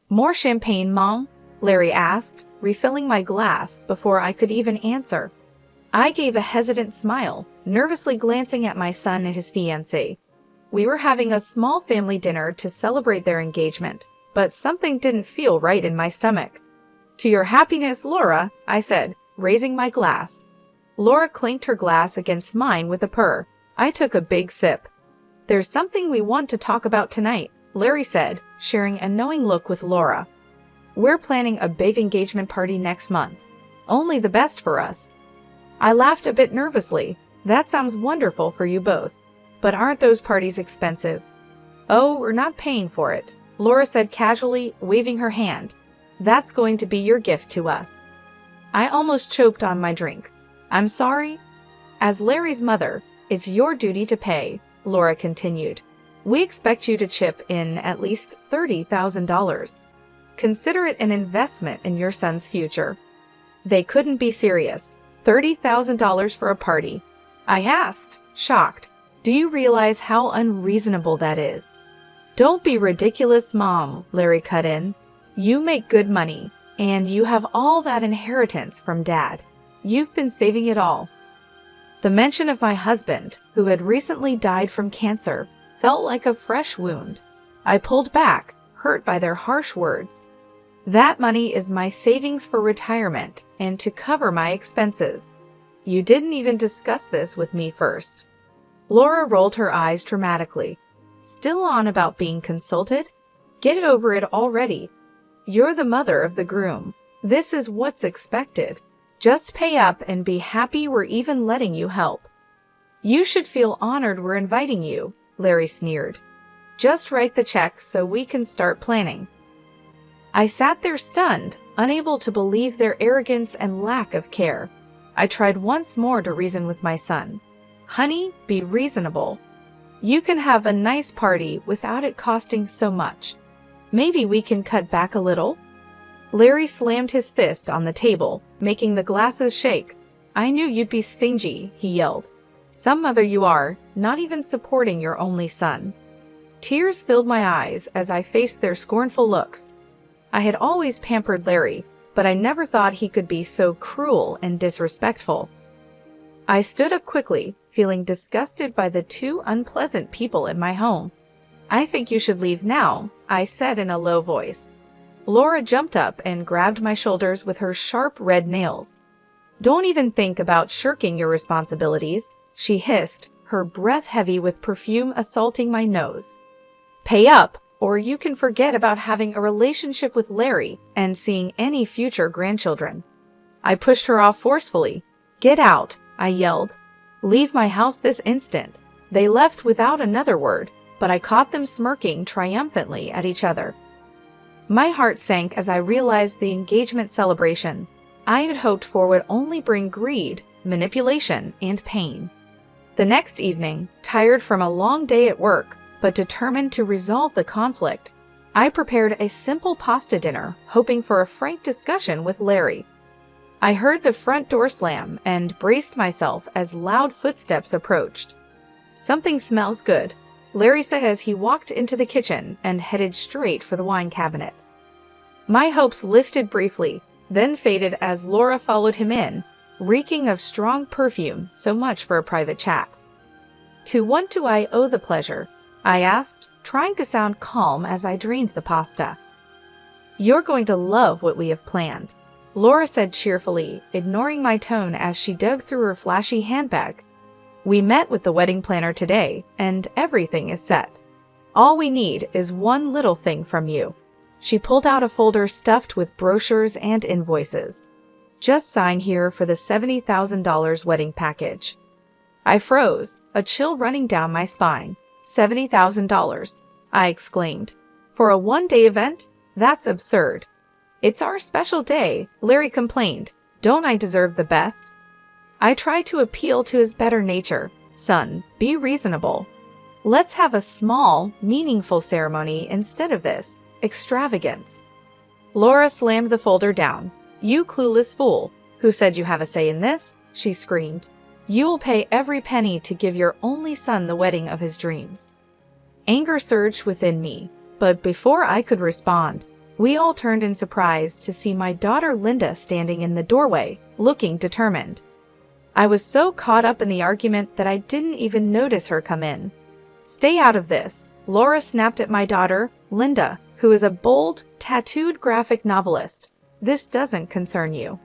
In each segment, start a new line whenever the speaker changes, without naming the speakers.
More champagne, Mom? Larry asked, refilling my glass before I could even answer. I gave a hesitant smile, nervously glancing at my son and his fiancée. We were having a small family dinner to celebrate their engagement, but something didn't feel right in my stomach. To your happiness, Laura, I said, raising my glass. Laura clinked her glass against mine with a purr. I took a big sip. There's something we want to talk about tonight, Larry said, sharing a knowing look with Laura. We're planning a big engagement party next month. Only the best for us. I laughed a bit nervously. That sounds wonderful for you both. But aren't those parties expensive? Oh, we're not paying for it, Laura said casually, waving her hand. That's going to be your gift to us. I almost choked on my drink. I'm sorry? As Larry's mother, it's your duty to pay, Laura continued. We expect you to chip in at least $30,000. Consider it an investment in your son's future. They couldn't be serious. $30,000 for a party. I asked, shocked. Do you realize how unreasonable that is? Don't be ridiculous, Mom, Larry cut in. You make good money, and you have all that inheritance from Dad. You've been saving it all. The mention of my husband, who had recently died from cancer, felt like a fresh wound. I pulled back, hurt by their harsh words. That money is my savings for retirement and to cover my expenses. You didn't even discuss this with me first. Laura rolled her eyes dramatically. Still on about being consulted? Get over it already. You're the mother of the groom. This is what's expected. Just pay up and be happy we're even letting you help. You should feel honored we're inviting you, Larry sneered. Just write the check so we can start planning. I sat there stunned, unable to believe their arrogance and lack of care. I tried once more to reason with my son. Honey, be reasonable. You can have a nice party without it costing so much. Maybe we can cut back a little? Larry slammed his fist on the table, making the glasses shake. I knew you'd be stingy, he yelled. Some mother you are, not even supporting your only son. Tears filled my eyes as I faced their scornful looks. I had always pampered Larry, but I never thought he could be so cruel and disrespectful. I stood up quickly, feeling disgusted by the two unpleasant people in my home. I think you should leave now, I said in a low voice. Laura jumped up and grabbed my shoulders with her sharp red nails. Don't even think about shirking your responsibilities, she hissed, her breath heavy with perfume assaulting my nose. Pay up, or you can forget about having a relationship with Larry and seeing any future grandchildren. I pushed her off forcefully. Get out, I yelled. Leave my house this instant. They left without another word, but I caught them smirking triumphantly at each other. My heart sank as I realized the engagement celebration I had hoped for would only bring greed, manipulation, and pain. The next evening, tired from a long day at work, but determined to resolve the conflict, I prepared a simple pasta dinner, hoping for a frank discussion with Larry. I heard the front door slam and braced myself as loud footsteps approached. Something smells good, Larry said as he walked into the kitchen and headed straight for the wine cabinet. My hopes lifted briefly, then faded as Laura followed him in, reeking of strong perfume. So much for a private chat. To what do I owe the pleasure? I asked, trying to sound calm as I drained the pasta. You're going to love what we have planned, Laura said cheerfully, ignoring my tone as she dug through her flashy handbag. We met with the wedding planner today, and everything is set. All we need is one little thing from you. She pulled out a folder stuffed with brochures and invoices. Just sign here for the $70,000 wedding package. I froze, a chill running down my spine. $70,000, I exclaimed. For a one-day event? That's absurd. It's our special day, Larry complained. Don't I deserve the best? I tried to appeal to his better nature. Son, be reasonable. Let's have a small, meaningful ceremony instead of this extravagance. Laura slammed the folder down. You clueless fool. Who said you have a say in this? She screamed. You will pay every penny to give your only son the wedding of his dreams. Anger surged within me, but before I could respond, We all turned in surprise to see my daughter Linda standing in the doorway, looking determined. I was so caught up in the argument that I didn't even notice her come in. "Stay out of this," Laura snapped at my daughter, Linda, who is a bold, tattooed graphic novelist. "This doesn't concern you."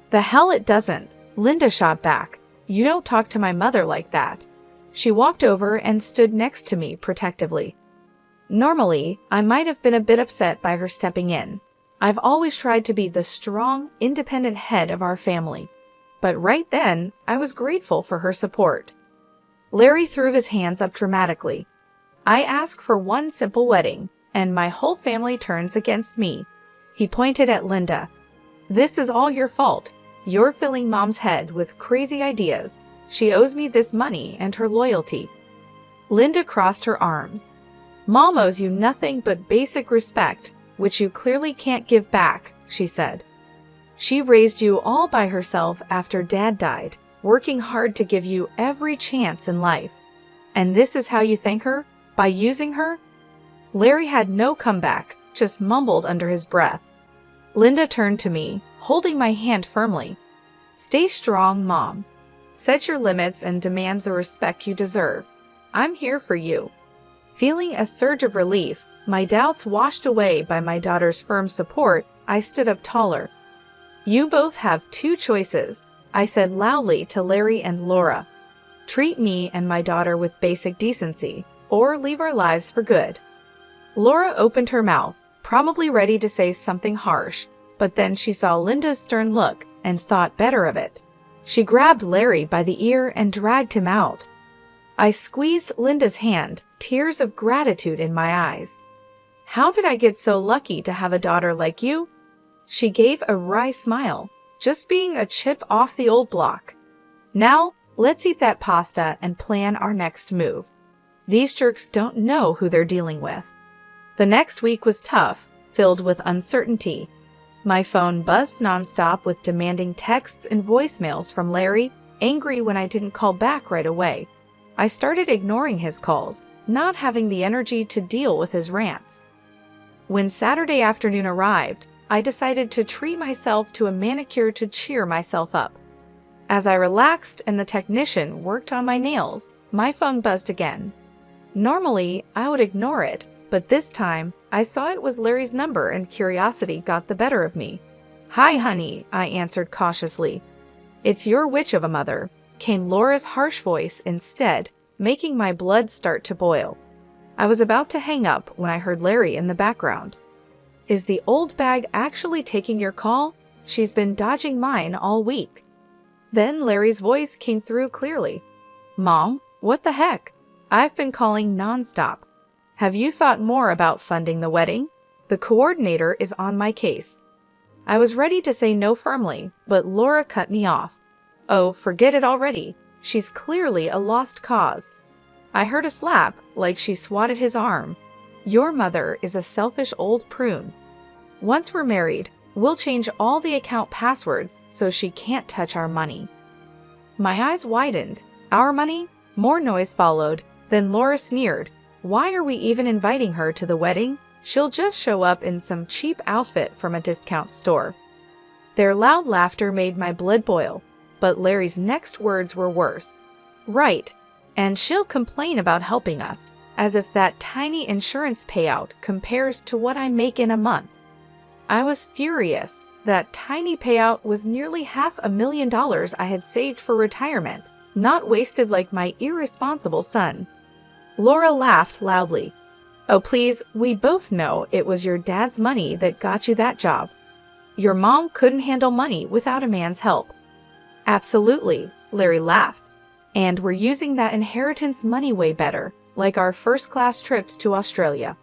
"The hell it doesn't," Linda shot back. "You don't talk to my mother like that." She walked over and stood next to me protectively. Normally, I might have been a bit upset by her stepping in. I've always tried to be the strong, independent head of our family. But right then, I was grateful for her support. Larry threw his hands up dramatically. "I ask for one simple wedding, and my whole family turns against me." He pointed at Linda. "This is all your fault. You're filling Mom's head with crazy ideas. She owes me this money and her loyalty." Linda crossed her arms. "Mom owes you nothing but basic respect, which you clearly can't give back," she said. "She raised you all by herself after Dad died, working hard to give you every chance in life. And this is how you thank her? By using her?" Larry had no comeback, just mumbled under his breath. Linda turned to me, holding my hand firmly. "Stay strong, Mom. Set your limits and demand the respect you deserve. I'm here for you." Feeling a surge of relief, my doubts washed away by my daughter's firm support, I stood up taller. "You both have two choices," I said loudly to Larry and Laura. "Treat me and my daughter with basic decency, or leave our lives for good." Laura opened her mouth, probably ready to say something harsh, but then she saw Linda's stern look and thought better of it. She grabbed Larry by the ear and dragged him out. I squeezed Linda's hand, tears of gratitude in my eyes. "How did I get so lucky to have a daughter like you?" She gave a wry smile, "Just being a chip off the old block. Now, let's eat that pasta and plan our next move. These jerks don't know who they're dealing with." The next week was tough, filled with uncertainty. My phone buzzed nonstop with demanding texts and voicemails from Larry, angry when I didn't call back right away. I started ignoring his calls, not having the energy to deal with his rants. When Saturday afternoon arrived, I decided to treat myself to a manicure to cheer myself up. As I relaxed and the technician worked on my nails, my phone buzzed again. Normally, I would ignore it, but this time, I saw it was Larry's number and curiosity got the better of me. "Hi, honey," I answered cautiously. "It's your witch of a mother," came Laura's harsh voice instead, making my blood start to boil. I was about to hang up when I heard Larry in the background. "Is the old bag actually taking your call? She's been dodging mine all week." Then Larry's voice came through clearly. "Mom, what the heck? I've been calling nonstop. Have you thought more about funding the wedding? The coordinator is on my case." I was ready to say no firmly, but Laura cut me off. "Oh, forget it already. She's clearly a lost cause." I heard a slap, like she swatted his arm. "Your mother is a selfish old prune. Once we're married, we'll change all the account passwords so she can't touch our money." My eyes widened. "Our money?" More noise followed. Then Laura sneered. "Why are we even inviting her to the wedding? She'll just show up in some cheap outfit from a discount store." Their loud laughter made my blood boil. But Larry's next words were worse. "Right, and she'll complain about helping us, as if that tiny insurance payout compares to what I make in a month." I was furious. That tiny payout was nearly $500,000 I had saved for retirement, not wasted like my irresponsible son. Laura laughed loudly. "Oh please, we both know it was your dad's money that got you that job. Your mom couldn't handle money without a man's help." "Absolutely," Larry laughed. "And we're using that inheritance money way better, like our first-class trips to Australia."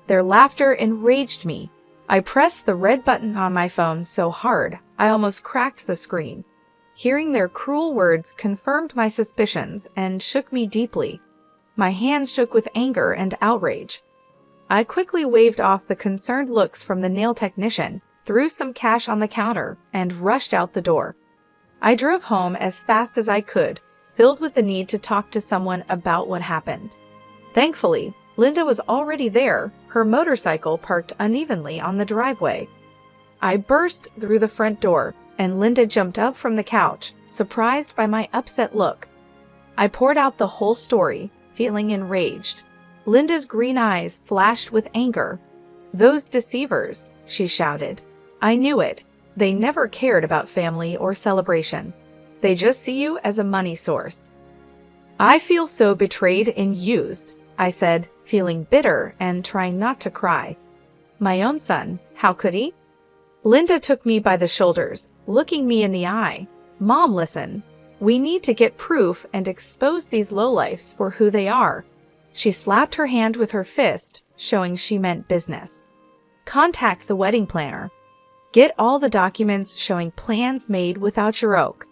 Their laughter enraged me. I pressed the red button on my phone so hard, I almost cracked the screen. Hearing their cruel words confirmed my suspicions and shook me deeply. My hands shook with anger and outrage. I quickly waved off the concerned looks from the nail technician, threw some cash on the counter, and rushed out the door. I drove home as fast as I could, filled with the need to talk to someone about what happened. Thankfully, Linda was already there, her motorcycle parked unevenly on the driveway. I burst through the front door, and Linda jumped up from the couch, surprised by my upset look. I poured out the whole story, feeling enraged. Linda's green eyes flashed with anger. "Those deceivers," she shouted. "I knew it. They never cared about family or celebration. They just see you as a money source." "I feel so betrayed and used," I said, feeling bitter and trying not to cry. "My own son, how could he?" Linda took me by the shoulders, looking me in the eye. "Mom, listen. We need to get proof and expose these lowlifes for who they are." She slapped her hand with her fist, showing she meant business. "Contact the wedding planner. Get all the documents showing plans made without your oak.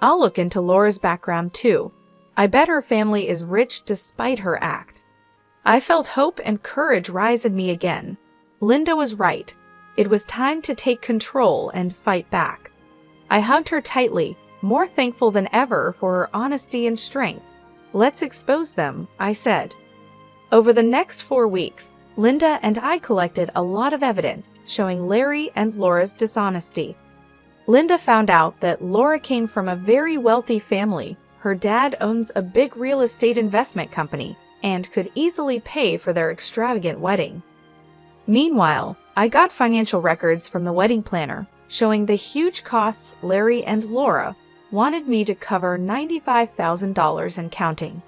I'll look into Laura's background too. I bet her family is rich despite her act." I felt hope and courage rise in me again. Linda was right. It was time to take control and fight back. I hugged her tightly, more thankful than ever for her honesty and strength. "Let's expose them," I said. Over the next 4 weeks, Linda and I collected a lot of evidence showing Larry and Laura's dishonesty. Linda found out that Laura came from a very wealthy family. Her dad owns a big real estate investment company and could easily pay for their extravagant wedding. Meanwhile, I got financial records from the wedding planner showing the huge costs Larry and Laura wanted me to cover $95,000 and counting.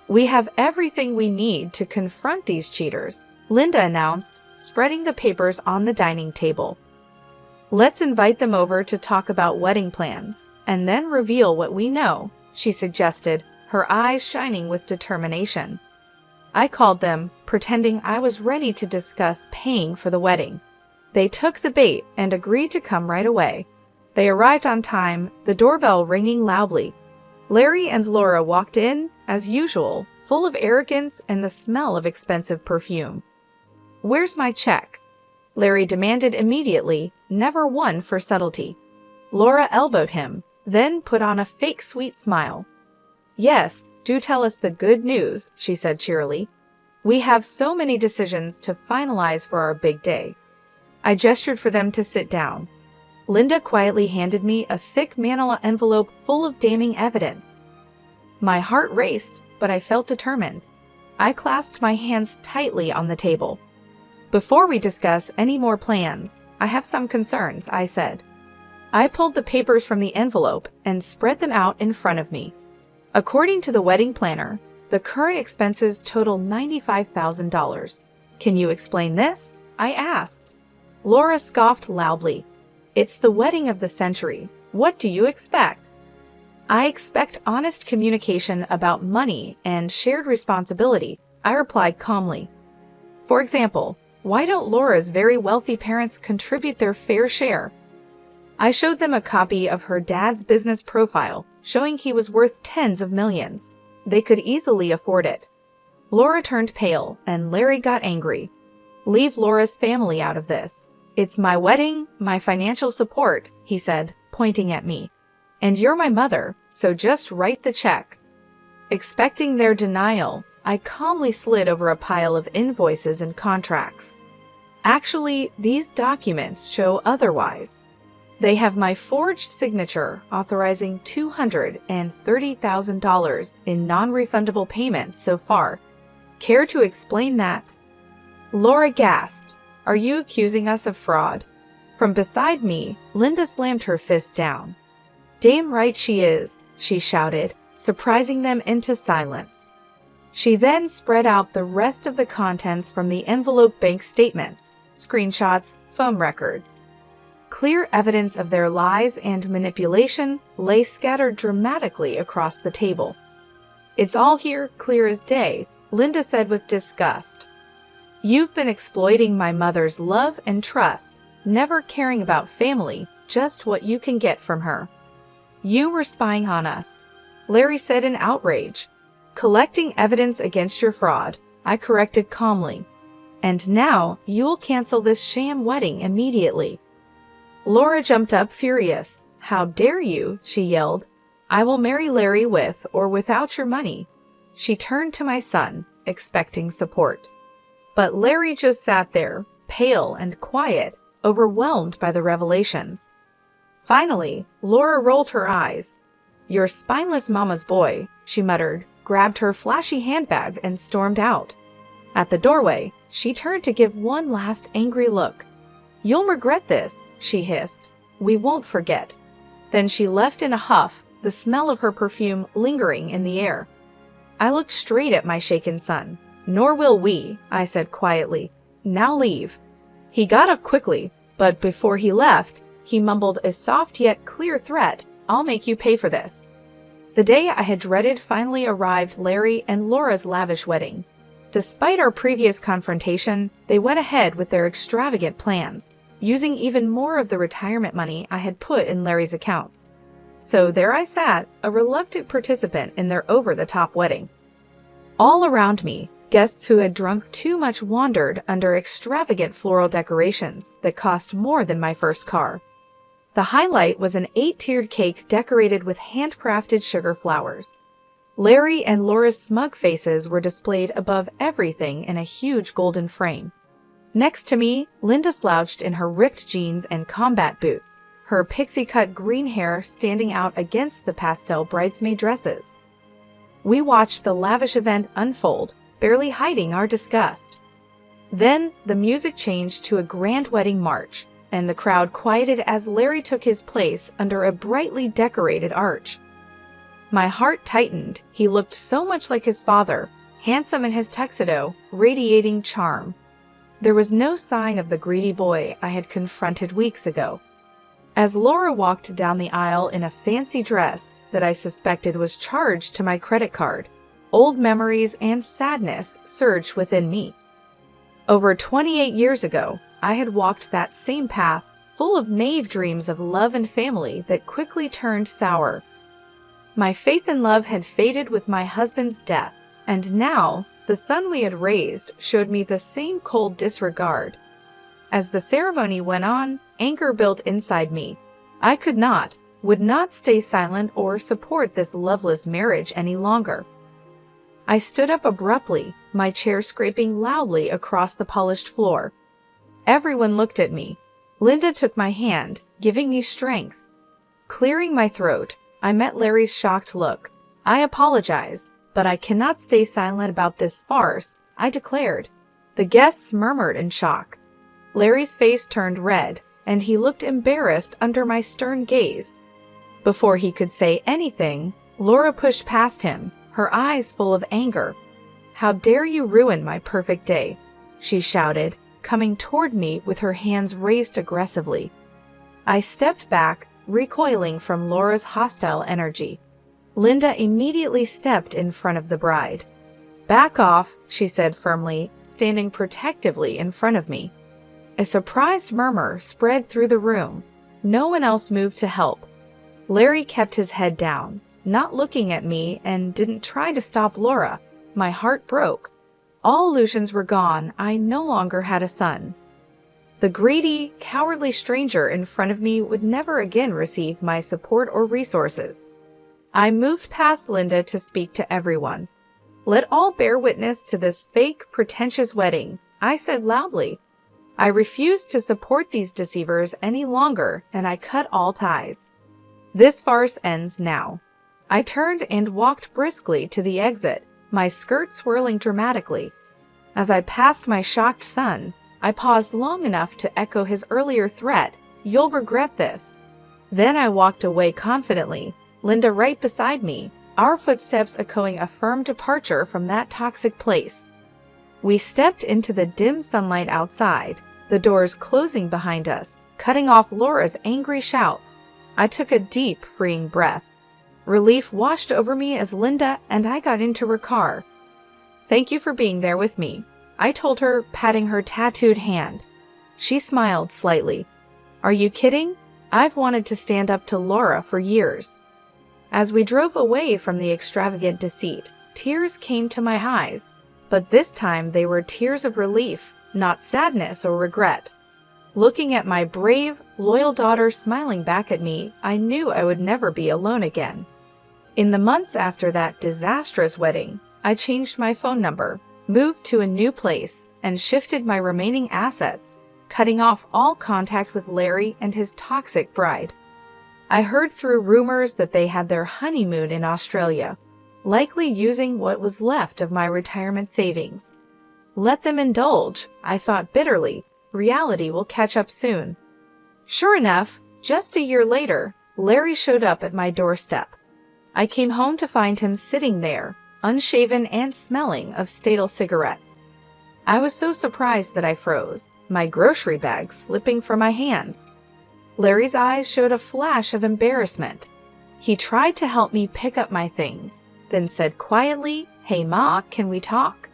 "We have everything we need to confront these cheaters," Linda announced, spreading the papers on the dining table. "Let's invite them over to talk about wedding plans, and then reveal what we know," she suggested, her eyes shining with determination. I called them, pretending I was ready to discuss paying for the wedding. They took the bait and agreed to come right away. They arrived on time, the doorbell ringing loudly. Larry and Laura walked in, as usual, full of arrogance and the smell of expensive perfume. "Where's my check?" Larry demanded immediately, never one for subtlety. Laura elbowed him, then put on a fake sweet smile. "Yes, do tell us the good news," she said cheerily. "We have so many decisions to finalize for our big day." I gestured for them to sit down. Linda quietly handed me a thick manila envelope full of damning evidence. My heart raced, but I felt determined. I clasped my hands tightly on the table. "Before we discuss any more plans, I have some concerns," I said. I pulled the papers from the envelope and spread them out in front of me. According to the wedding planner, the current expenses total $95,000. "Can you explain this?" I asked. Laura scoffed loudly. "It's the wedding of the century. What do you expect?" "I expect honest communication about money and shared responsibility," I replied calmly. "For example, why don't Laura's very wealthy parents contribute their fair share?" I showed them a copy of her dad's business profile, showing he was worth tens of millions. They could easily afford it. Laura turned pale, and Larry got angry. "Leave Laura's family out of this. It's my wedding, my financial support," he said, pointing at me. "And you're my mother, so just write the check." Expecting their denial, I calmly slid over a pile of invoices and contracts. Actually, these documents show otherwise. They have my forged signature authorizing $230,000 in non-refundable payments so far. Care to explain that? Laura gasped. "Are you accusing us of fraud?" From beside me, Linda slammed her fist down. "Damn right she is," she shouted, surprising them into silence. She then spread out the rest of the contents from the envelope: bank statements, screenshots, phone records. Clear evidence of their lies and manipulation lay scattered dramatically across the table. "It's all here, clear as day," Linda said with disgust. "You've been exploiting my mother's love and trust, never caring about family, just what you can get from her. You were spying on us," Larry said in outrage. "Collecting evidence against your fraud," I corrected calmly. "And now you'll cancel this sham wedding immediately." Laura jumped up furious. "How dare you?" she yelled. "I will marry Larry with or without your money." She turned to my son. expecting support. But Larry just sat there, pale and quiet, overwhelmed by the revelations. Finally, Laura rolled her eyes. "Your spineless mama's boy," she muttered, grabbed her flashy handbag and stormed out. At the doorway, she turned to give one last angry look. "You'll regret this," she hissed. "We won't forget." Then she left in a huff, the smell of her perfume lingering in the air. I looked straight at my shaken son. "Nor will we," I said quietly. "Now leave." He got up quickly, but before he left, he mumbled a soft yet clear threat. "I'll make you pay for this." The day I had dreaded finally arrived: Larry and Laura's lavish wedding. Despite our previous confrontation, they went ahead with their extravagant plans, using even more of the retirement money I had put in Larry's accounts. So there I sat, a reluctant participant in their over-the-top wedding. All around me, guests who had drunk too much wandered under extravagant floral decorations that cost more than my first car. The highlight was an 8-tiered cake decorated with handcrafted sugar flowers. Larry and Laura's smug faces were displayed above everything in a huge golden frame. Next to me, Linda slouched in her ripped jeans and combat boots, her pixie-cut green hair standing out against the pastel bridesmaid dresses. We watched the lavish event unfold, barely hiding our disgust. Then, the music changed to a grand wedding march, and the crowd quieted as Larry took his place under a brightly decorated arch. My heart tightened. He looked so much like his father, handsome in his tuxedo, radiating charm. There was no sign of the greedy boy I had confronted weeks ago. As Laura walked down the aisle in a fancy dress that I suspected was charged to my credit card, old memories and sadness surged within me. Over 28 years ago, I had walked that same path, full of naive dreams of love and family that quickly turned sour. My faith in love had faded with my husband's death, and now, the son we had raised showed me the same cold disregard. As the ceremony went on, anger built inside me. I would not stay silent or support this loveless marriage any longer. I stood up abruptly, my chair scraping loudly across the polished floor. Everyone looked at me. Linda took my hand, giving me strength. Clearing my throat, I met Larry's shocked look. "I apologize, but I cannot stay silent about this farce," I declared. The guests murmured in shock. Larry's face turned red, and he looked embarrassed under my stern gaze. Before he could say anything, Laura pushed past him, her eyes full of anger. "How dare you ruin my perfect day?" she shouted, coming toward me with her hands raised aggressively. I stepped back, recoiling from Laura's hostile energy. Linda immediately stepped in front of the bride. "Back off," she said firmly, standing protectively in front of me. A surprised murmur spread through the room. No one else moved to help. Larry kept his head down, not looking at me, and didn't try to stop Laura. My heart broke. All illusions were gone. I no longer had a son. The greedy, cowardly stranger in front of me would never again receive my support or resources. I moved past Linda to speak to everyone. "Let all bear witness to this fake, pretentious wedding," I said loudly. I refused to support these deceivers any longer, and I cut all ties. This farce ends now. I turned and walked briskly to the exit, my skirt swirling dramatically. As I passed my shocked son, I paused long enough to echo his earlier threat, "You'll regret this." Then I walked away confidently, Linda right beside me, our footsteps echoing a firm departure from that toxic place. We stepped into the dim sunlight outside, the doors closing behind us, cutting off Laura's angry shouts. I took a deep, freeing breath. Relief washed over me as Linda and I got into her car. "Thank you for being there with me," I told her, patting her tattooed hand. She smiled slightly. "Are you kidding? I've wanted to stand up to Laura for years." As we drove away from the extravagant deceit, tears came to my eyes, but this time they were tears of relief, not sadness or regret. Looking at my brave, loyal daughter smiling back at me, I knew I would never be alone again. In the months after that disastrous wedding, I changed my phone number. moved to a new place, and shifted my remaining assets, cutting off all contact with Larry and his toxic bride. I heard through rumors that they had their honeymoon in Australia, likely using what was left of my retirement savings. Let them indulge, I thought bitterly. Reality will catch up soon. Sure enough, just a year later, Larry showed up at my doorstep. I came home to find him sitting there, unshaven and smelling of stale cigarettes. I was so surprised that I froze, my grocery bag slipping from my hands. Larry's eyes showed a flash of embarrassment. He tried to help me pick up my things, then said quietly, "Hey Ma, can we talk?"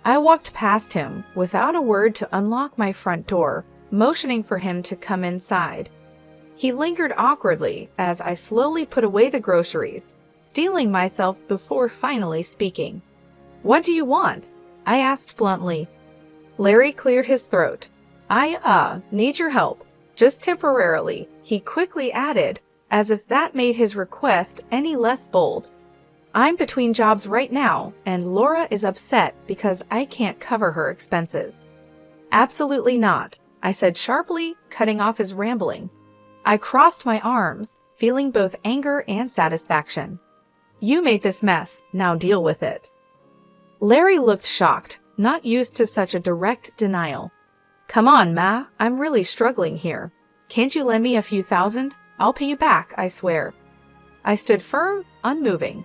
I walked past him without a word to unlock my front door, motioning for him to come inside. He lingered awkwardly as I slowly put away the groceries, steeling myself before finally speaking. "What do you want?" I asked bluntly. Larry cleared his throat. I need your help. Just temporarily," he quickly added, as if that made his request any less bold. "I'm between jobs right now, and Laura is upset because I can't cover her expenses." "Absolutely not," I said sharply, cutting off his rambling. I crossed my arms, feeling both anger and satisfaction. "You made this mess, now deal with it." Larry looked shocked, not used to such a direct denial. "Come on, Ma, I'm really struggling here. Can't you lend me a few thousand? I'll pay you back, I swear." I stood firm, unmoving.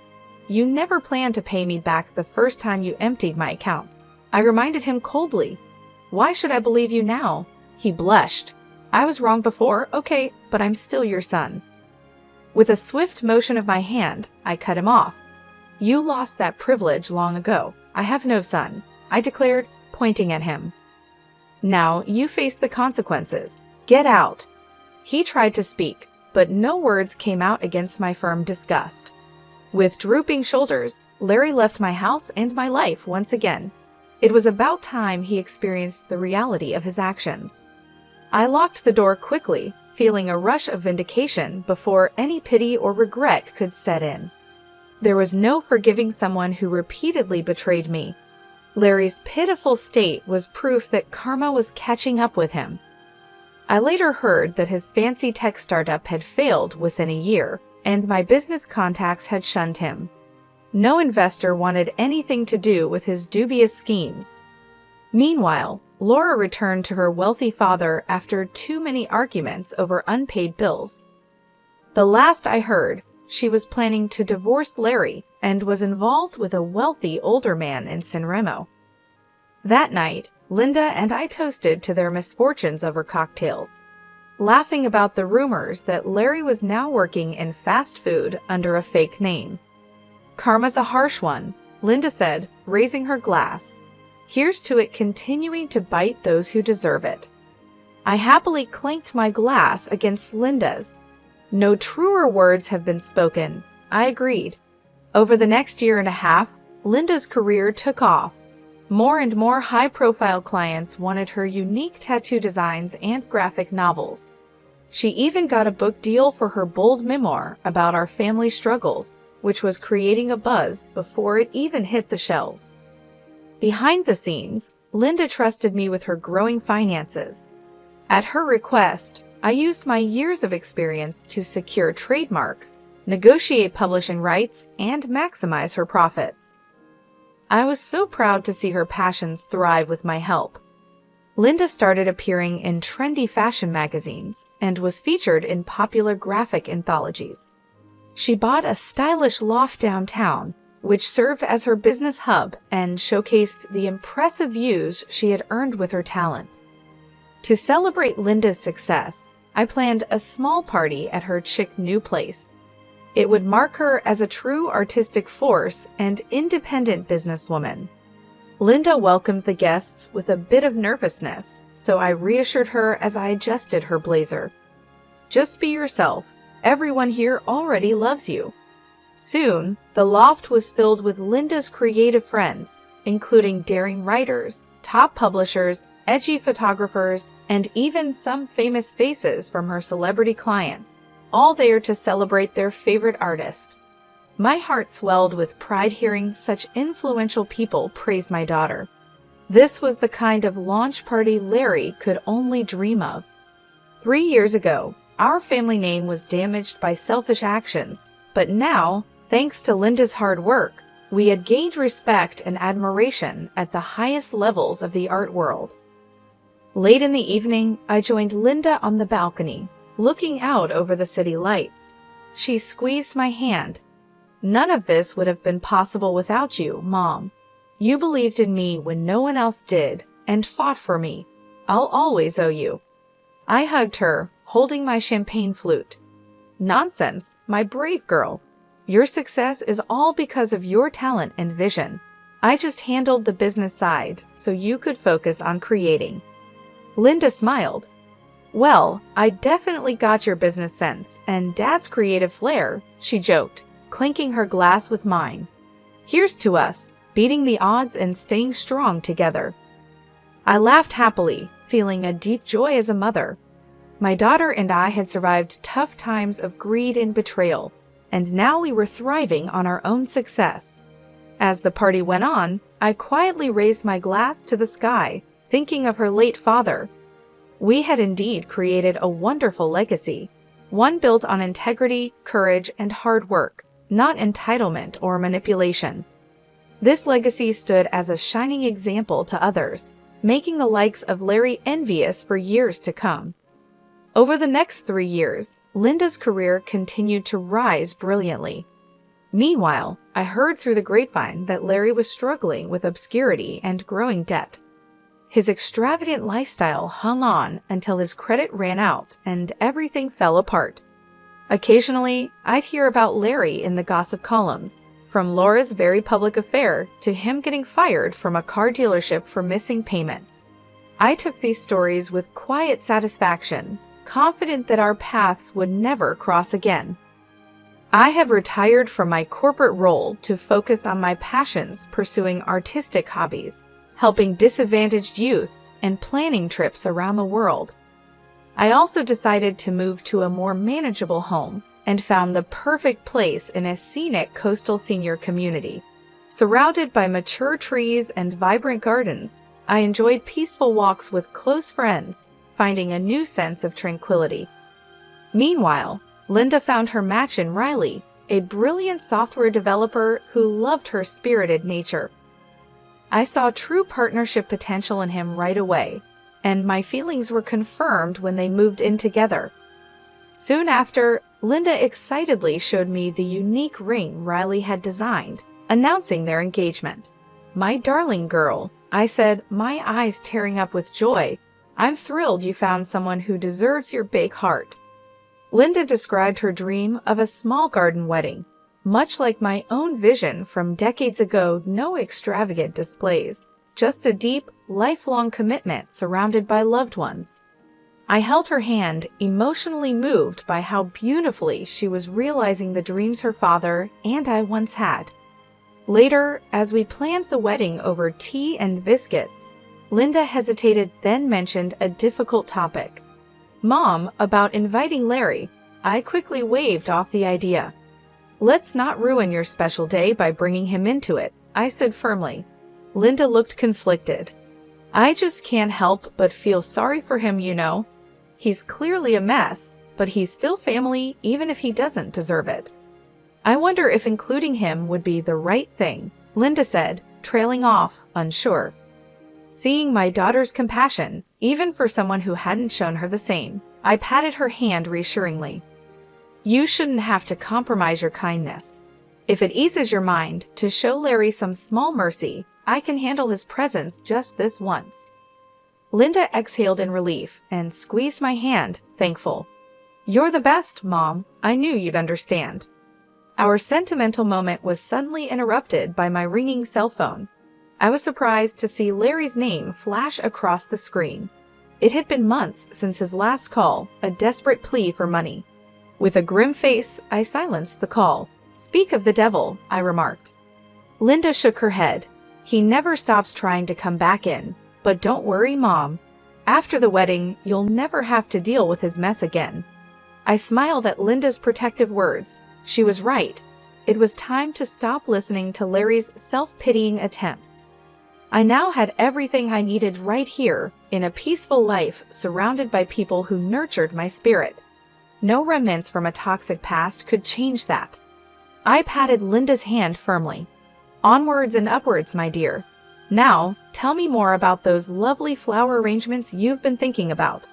"You never planned to pay me back the first time you emptied my accounts," I reminded him coldly. "Why should I believe you now?" He blushed. "I was wrong before, okay, but I'm still your son." With a swift motion of my hand, I cut him off. "You lost that privilege long ago. I have no son," I declared, pointing at him. "Now you face the consequences. Get out." He tried to speak, but no words came out against my firm disgust. With drooping shoulders, Larry left my house and my life once again. It was about time he experienced the reality of his actions. I locked the door quickly, feeling a rush of vindication before any pity or regret could set in. There was no forgiving someone who repeatedly betrayed me. Larry's pitiful state was proof that karma was catching up with him. I later heard that his fancy tech startup had failed within a year, and my business contacts had shunned him. No investor wanted anything to do with his dubious schemes. Meanwhile, Laura returned to her wealthy father after too many arguments over unpaid bills. The last I heard, she was planning to divorce Larry and was involved with a wealthy older man in Sanremo. That night, Linda and I toasted to their misfortunes over cocktails, laughing about the rumors that Larry was now working in fast food under a fake name. "Karma's a harsh one," Linda said, raising her glass. "Here's to it continuing to bite those who deserve it." I happily clanked my glass against Linda's. "No truer words have been spoken," I agreed. Over the next year and a half, Linda's career took off. More and more high-profile clients wanted her unique tattoo designs and graphic novels. She even got a book deal for her bold memoir about our family struggles, which was creating a buzz before it even hit the shelves. Behind the scenes, Linda trusted me with her growing finances. At her request, I used my years of experience to secure trademarks, negotiate publishing rights, and maximize her profits. I was so proud to see her passions thrive with my help. Linda started appearing in trendy fashion magazines and was featured in popular graphic anthologies. She bought a stylish loft downtown, which served as her business hub and showcased the impressive views she had earned with her talent. To celebrate Linda's success, I planned a small party at her chic new place. It would mark her as a true artistic force and independent businesswoman. Linda welcomed the guests with a bit of nervousness, so I reassured her as I adjusted her blazer. "Just be yourself. Everyone here already loves you." Soon, the loft was filled with Linda's creative friends, including daring writers, top publishers, edgy photographers, and even some famous faces from her celebrity clients, all there to celebrate their favorite artist. My heart swelled with pride hearing such influential people praise my daughter. This was the kind of launch party Larry could only dream of. 3 years ago, our family name was damaged by selfish actions, but now, thanks to Linda's hard work, we had gained respect and admiration at the highest levels of the art world. Late in the evening, I joined Linda on the balcony, looking out over the city lights. She squeezed my hand. "None of this would have been possible without you, Mom. You believed in me when no one else did, and fought for me. I'll always owe you." I hugged her, holding my champagne flute. "Nonsense, my brave girl. Your success is all because of your talent and vision. I just handled the business side so you could focus on creating." Linda smiled. "Well, I definitely got your business sense and Dad's creative flair," she joked, clinking her glass with mine. "Here's to us, beating the odds and staying strong together." I laughed happily, feeling a deep joy as a mother. My daughter and I had survived tough times of greed and betrayal, and now we were thriving on our own success. As the party went on, I quietly raised my glass to the sky, thinking of her late father. We had indeed created a wonderful legacy, one built on integrity, courage, and hard work, not entitlement or manipulation. This legacy stood as a shining example to others, making the likes of Larry envious for years to come. Over the next 3 years, Linda's career continued to rise brilliantly. Meanwhile, I heard through the grapevine that Larry was struggling with obscurity and growing debt. His extravagant lifestyle hung on until his credit ran out and everything fell apart. Occasionally, I'd hear about Larry in the gossip columns, from Laura's very public affair to him getting fired from a car dealership for missing payments. I took these stories with quiet satisfaction, confident that our paths would never cross again. I have retired from my corporate role to focus on my passions, pursuing artistic hobbies, helping disadvantaged youth, and planning trips around the world. I also decided to move to a more manageable home and found the perfect place in a scenic coastal senior community. Surrounded by mature trees and vibrant gardens, I enjoyed peaceful walks with close friends, finding a new sense of tranquility. Meanwhile, Linda found her match in Riley, a brilliant software developer who loved her spirited nature. I saw true partnership potential in him right away, and my feelings were confirmed when they moved in together. Soon after, Linda excitedly showed me the unique ring Riley had designed, announcing their engagement. "My darling girl," I said, my eyes tearing up with joy, "I'm thrilled you found someone who deserves your big heart." Linda described her dream of a small garden wedding. Much like my own vision from decades ago, no extravagant displays, just a deep, lifelong commitment surrounded by loved ones. I held her hand, emotionally moved by how beautifully she was realizing the dreams her father and I once had. Later, as we planned the wedding over tea and biscuits, Linda hesitated, then mentioned a difficult topic. "Mom, about inviting Larry." I quickly waved off the idea. "Let's not ruin your special day by bringing him into it," I said firmly. Linda looked conflicted. "I just can't help but feel sorry for him, you know. He's clearly a mess, but he's still family even if he doesn't deserve it." "I wonder if including him would be the right thing," Linda said, trailing off, unsure. Seeing my daughter's compassion, even for someone who hadn't shown her the same, I patted her hand reassuringly. "You shouldn't have to compromise your kindness. If it eases your mind to show Larry some small mercy, I can handle his presence just this once." Linda exhaled in relief and squeezed my hand, thankful. "You're the best, Mom. I knew you'd understand." Our sentimental moment was suddenly interrupted by my ringing cell phone. I was surprised to see Larry's name flash across the screen. It had been months since his last call, a desperate plea for money. With a grim face, I silenced the call. "Speak of the devil," I remarked. Linda shook her head. "He never stops trying to come back in. But don't worry, Mom. After the wedding, you'll never have to deal with his mess again." I smiled at Linda's protective words. She was right. It was time to stop listening to Larry's self-pitying attempts. I now had everything I needed right here, in a peaceful life surrounded by people who nurtured my spirit. No remnants from a toxic past could change that. I patted Linda's hand firmly. Onwards and upwards, my dear. Now, tell me more about those lovely flower arrangements you've been thinking about.